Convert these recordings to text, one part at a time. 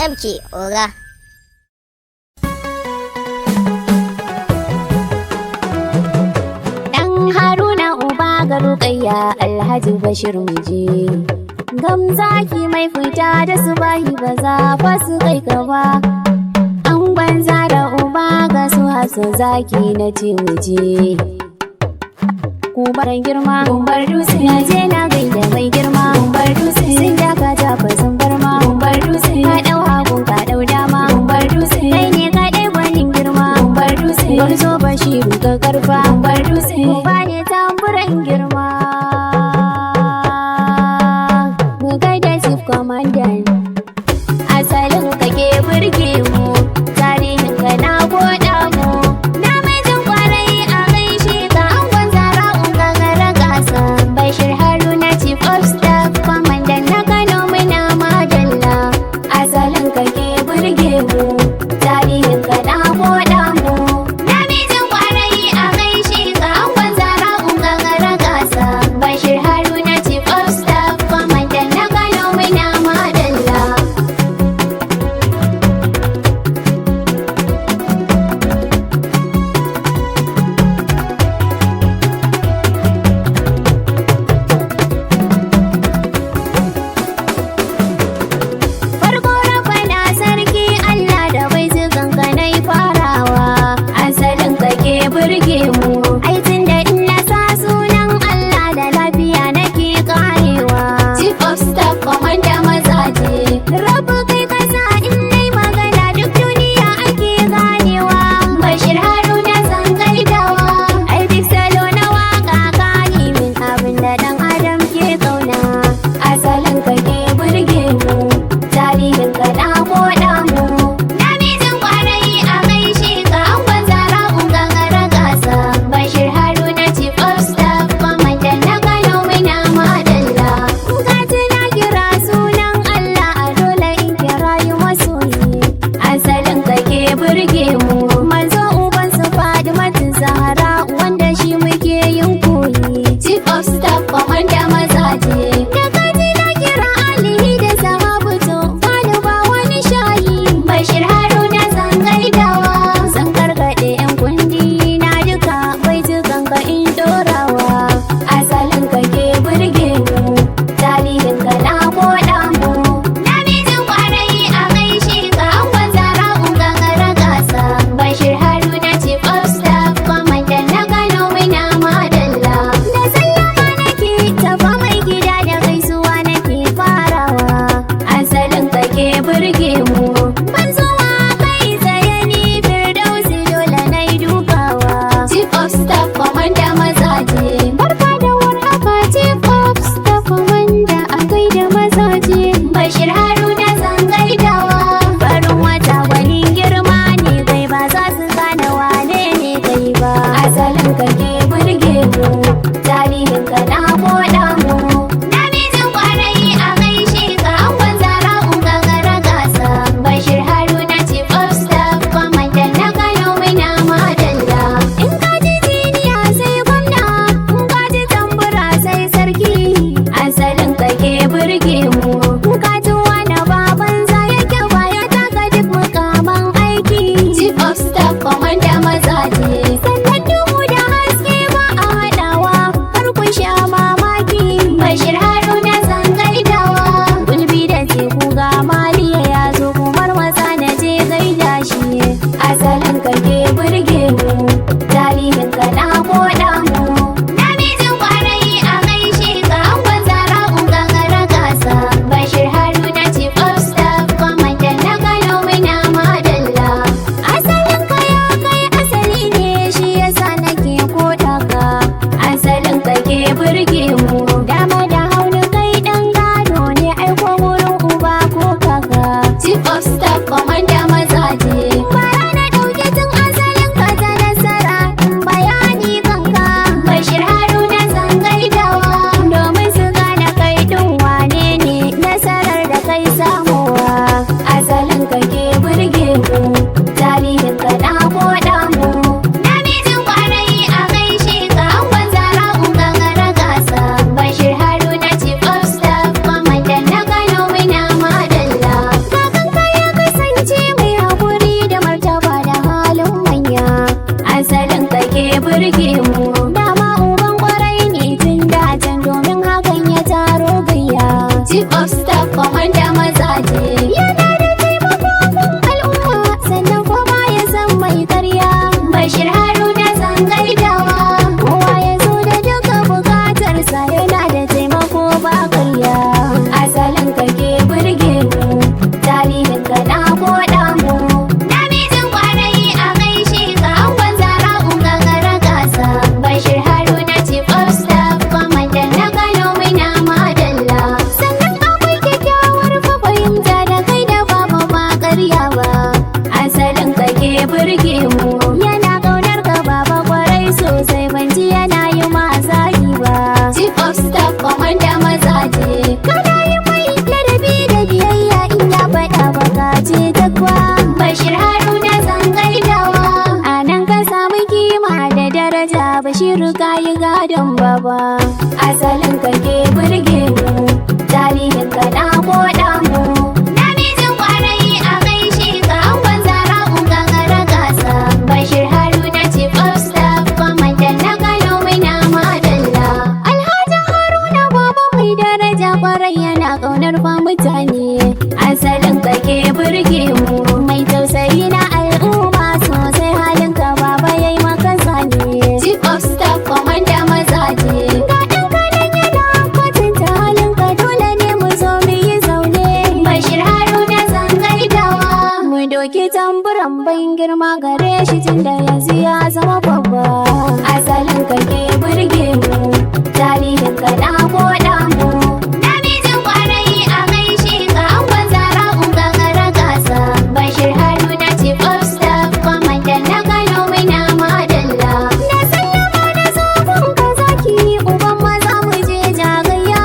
tafke oga. Dan Haruna uba ga Rukayya Alhaji Bashir muje. Gamzaki mai fita da subahi ba za fa su kai ka ba. An banza da uba ga su haso zaki na ce muje. Kubaran girma, kumbar dutse na je na gaida mai girma. Kumbar dutse sun daka jafa sun barma. Kumbar dutse ka dau hagu ka dau dama. Kumbar dutse kai ne ka dai gwanin girma. Kumbar dutse gwarzo Bashiru ka karfa. Kumbar dutse uba ne tamburan girma. Mu gaida chief commandant, asalin kake burge mu, tarihin ka na goda mu. Namijin kwarai a gaishe ka, angon Zara'u gagara gasa. Bashir Haruna chief of staff, commandant na Kano muna madalla. Asalin kake burge mu, tarihin ka na goda mu. Namijin kwarai a gaishe ka, angon Zara'u gagara gasa. Bashir Haruna chief of staff, commandant na Kano muna madalla. Farko rabana sarki Allah da bai zugan ka nai farawa. Asalin kake burge mu, ai tunda in na sa sunan Allah da lafiya nake karewa. Chief of staff commander mazaje, rabu kai kasa in nai magana duk duniya ake ganewa. Bashir Haruna zan gaidawa, ai duk salo na waka gani min abin da dan adam ke kauna. Asalin kake burge mu, tarihin ka na koda mu. Namijin kwarai a gaishe ka, angon Zara'u gagara gasa. Bashir Haruna chief of staff, commandant na Kano muna madalla. Ka tuna kira sunan Allah a dole in kira yi masoyi. Asalin kake burge mu, manzo uban su Fadimatin Zahra wanda shi muke yin koyi. Chief of staff, commander mazaje. Da ka tuna kira alihi da sahabutu, bani ba wani shayi. Bashir Haruna zan gaidawa, zan gargaɗe 'yan kundi na duka bai jikan ka in dorawa. Asalin kake burge mu, tarihin ka na koda mu. Namijin kwarai a gaishe ka, angon Zara'u gagara gasa. Bashir Haruna chief of staff, commandant na Kano muna madalla. Da sallama nake tafa mai gida da gaisuwa nake farawa. Asalin kake burge mu, ban zuwa kai tsaye ni Firdausi dole nai dukawa. Chief of staff, commander mazaje, barka da warhaka chief of staff, commander a gaida mazaje. Bashir Haruna zan gaidawa, farin wata wani girma ne kai ba za su gane wane ne kai ba. Asalin kake burge mu, tarihin ka na koda mu. Namijin kwarai a gaishe ka, angon Zara'u gagara gasa. Bashir Haruna chief of staff, commandant na Kano muna madalla. In ka ji jiniya sai gwamna, in ka ji tambura sai sarki. Asalin kake burge mu, in ka ji wani baban za yake baya taka duk mukaman aiki. Chief of staff, commander mazaje, sannan duhu da haske ba a haɗawa, kar ku sha mamaki. Bashir Haruna zan gaidawa, gulbi da teku ga maliya ya zo kumar wasa na je gaida shi. Asalin kake burge mu, tarihin ka na koda mu. Namijin kwarai a gaishe ka, angon Zara'u gagara gasa. Bashir Haruna chief of staff, commandant na Kano muna madalla. Asalin ka ya kai asali ne, shi yasa nake koda ka. Asalin kake burge mu, dama da hauni kai dan gado ne, aiko wurin uba ko kaka. Chief of staff, commander mazaje, bara na ɗauke tun asalin ka ta nasara, in bayani kanka. Bashir Haruna zan gaidawa, domin su gane kai ɗin wane ne, nasarar da kai samuwa. Asalin kake burge mu, tarihin ka na koda mu. Namijin kwarai a gaishe ka, angon Zara'u gagara gasa. ba. Asalin ka ke burge mu, tarihin ka na koda mu. Namijin kwarai a gaishe ka angon Zara'u gagara gasa. Bashir Haruna Chief of Staff, kwamandan na Kano muna madalla. Alhaji Haruna baba mai daraja kwarai yana ƙaunar fa mutane. Asalin ka ke burge mu, mai tausayi na al'umma sosai halin ka baba yayi maka zane. Chief of Staff, kwamanda mazaje. Ga ɗan kanan yana kwatanta halin ka dole ne mu zo mu yi zaune. Bashir Haruna zan gaidawa, mu doki tamburan ban girma gare shi tunda yanzu ya zama babba. Asalin ka ke burge mu, tarihin ka na koda mu. Namijin kwarai a gaishe ka angon Zara'u gagara gasa. Bashir Haruna Chief of Staff, kwamandan na Kano muna madalla. Na sallama da sabon ka zaki uban maza mu je jagayya.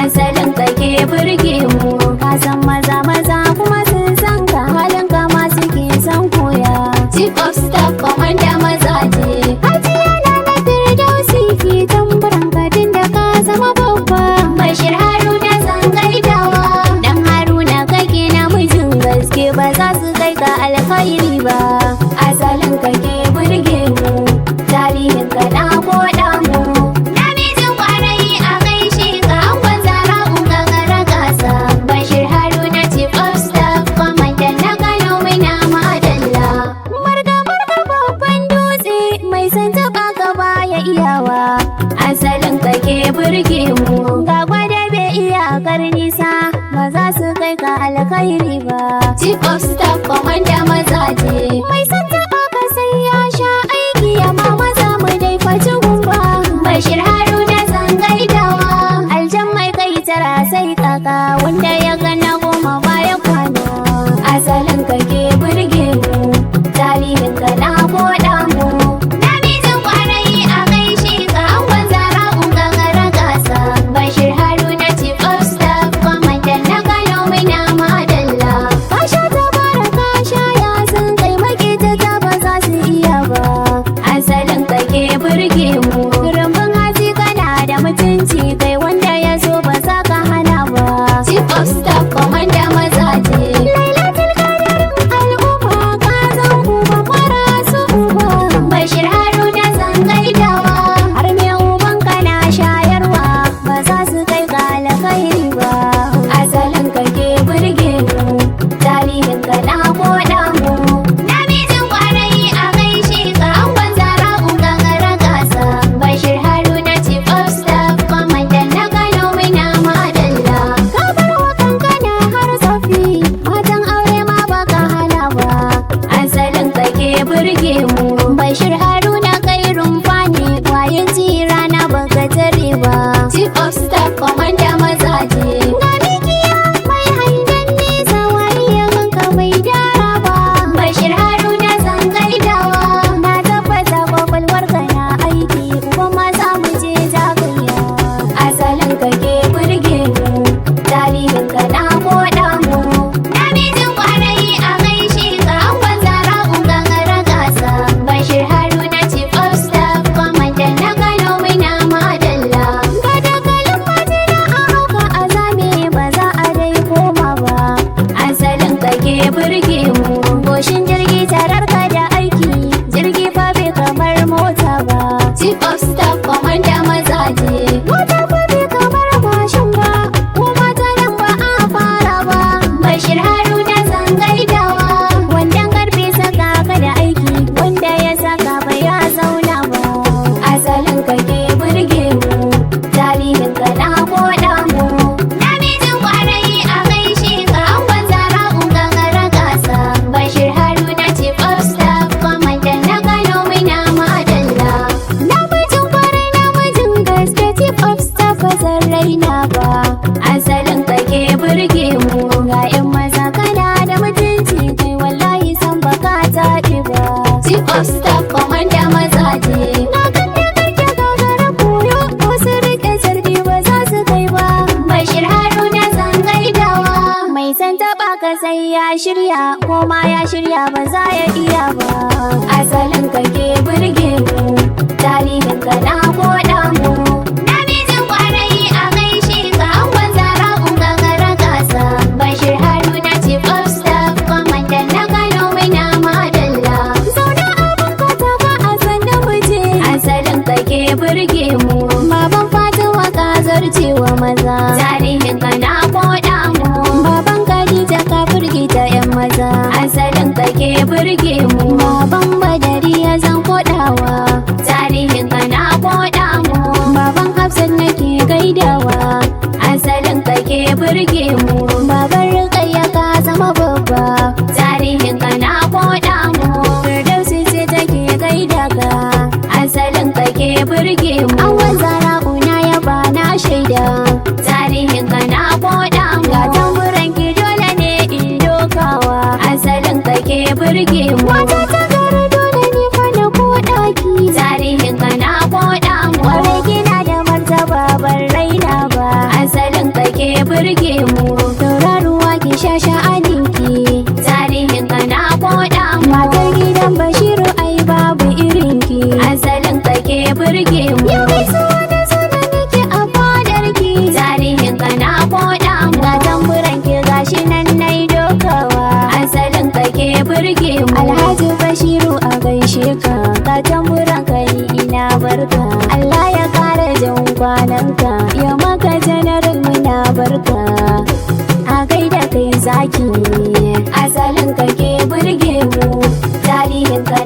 Asalin ka ke burge mu, ka san maza maza kuma sun san ka halin ka ma suke son koya. Chief of Staff, kwamanda mazaje. Hajiya na na Firdausi ki tamburan ka da ka zama babba. Bashir Haruna zan gaidawa, dan Haruna kake namijin gaske ba za su kai ka alkhairi ba. Asalin ka ke burge mu, tarihin ka na koda mu. Namijin kwarai a gaishe ka angon Zara'u gagara gasa. Bashir Haruna Chief of Staff, kwamandan na Kano muna madalla. Marga marga babban dutse mai san taɓa ka baya iyawa. Asalin ka ke burge mu, ga gwada bai iyakar nisa ba za su kai ka alkhairi ba. Chief of Staff, kwamanda mazaje. Mai san taɓa ka sai ya sha aiki amma maza mu dai faci gumba. Bashir Haruna zan gaidawa, aljan mai kai tara sai kaka wanda ya gana goma baya kwana. Asalin ka ke burge mu, tarihin ka na koda mu. Namijin kwarai a gaishe ka angon Zara'u gagara gasa. Bashir Haruna Chief of Staff, kwamandan na Kano muna madalla. Ka sha tabara ka sha yasin kai makita ta ba za su iya ba. Asalin ka ke burge mu, rumbun hatsi kana da mutunci kai wanda ya so ba za ka hana ba. Chief of Staff, kwamanda mazaje. Lailatul Qadarin al'umma ka zan uba fara su uba. Bashir Haruna zan gaidawa, har me uban kana shayarwa ba za su kai ka alkhairi ba. Asalin ka ke burge mu, tarihin ka na koda mu. Namijin kwarai a gaishe ka angon Zara'u gagara gasa. Bashir Haruna Chief of Staff, kwamandan na Kano muna madalla. Ka bar wa kankana har tsofi, matan aure ma baka hana ba. Asalin ka ke burge mu, Bashir Haruna kai rumfa ne wayan ci rana baka tare ba. Chief of Staff, kwamanda mazaje. Ga mikiya mai hangen nesa wani ya ganka bai dara ba. Bashir Haruna zan gaidawa, na tabbata kwakwalwar ka na aiki kuma maza mu je jagayya. Asalin ka ke burge mu, tarihin ka na koda mu. Namijin kwarai a gaishe ka angon Zara'u gagara gasa. Bashir Haruna Chief of Staff, kwamandan na Kano muna madalla. Ga dakalin majina a hauka a zame ba za a dai koma ba. Asalin ka ke burge mu, goshin jirgi tarar ka da aiki, jirgi fa bai kamar mota ba. Chief of Staff, kwamanda mazaje. Mota fa bai kamar mashin ba, ko mata nan ba a fara ba. Bashir Haruna zan gaidawa, wandan karfe saka ka da aiki, wanda ya saka ba ya zauna ba. Asalin ka ke burge mu, tarihin ka na koda mu. Namijin kwarai a gaishe ka angon Zara'u gagara gasa. Bashir Haruna Chief of Staff, kwamandan na Kano muna madalla. Namijin kwarai namijin gaske Chief of Staff ba zan raina ba. Asalin ka ke burge mu, ga 'yan maza kana da mutunci kai wallahi san baka taɗi ba. Chief of Staff, kwamanda mazaje. Na ganda kake gagara koyo, wasu rike sarki ba za su kai ba. Bashir Haruna zan gaidawa, mai san taɓa ka sai ya shirya, ko ma ya shirya ba za ya iya ba. Asalin ka ke burge mu, tarihin ka na koda mu. bayanka ya maka janar muna barka a gaida kai zaki asalin ka ke burge mu tarihin ka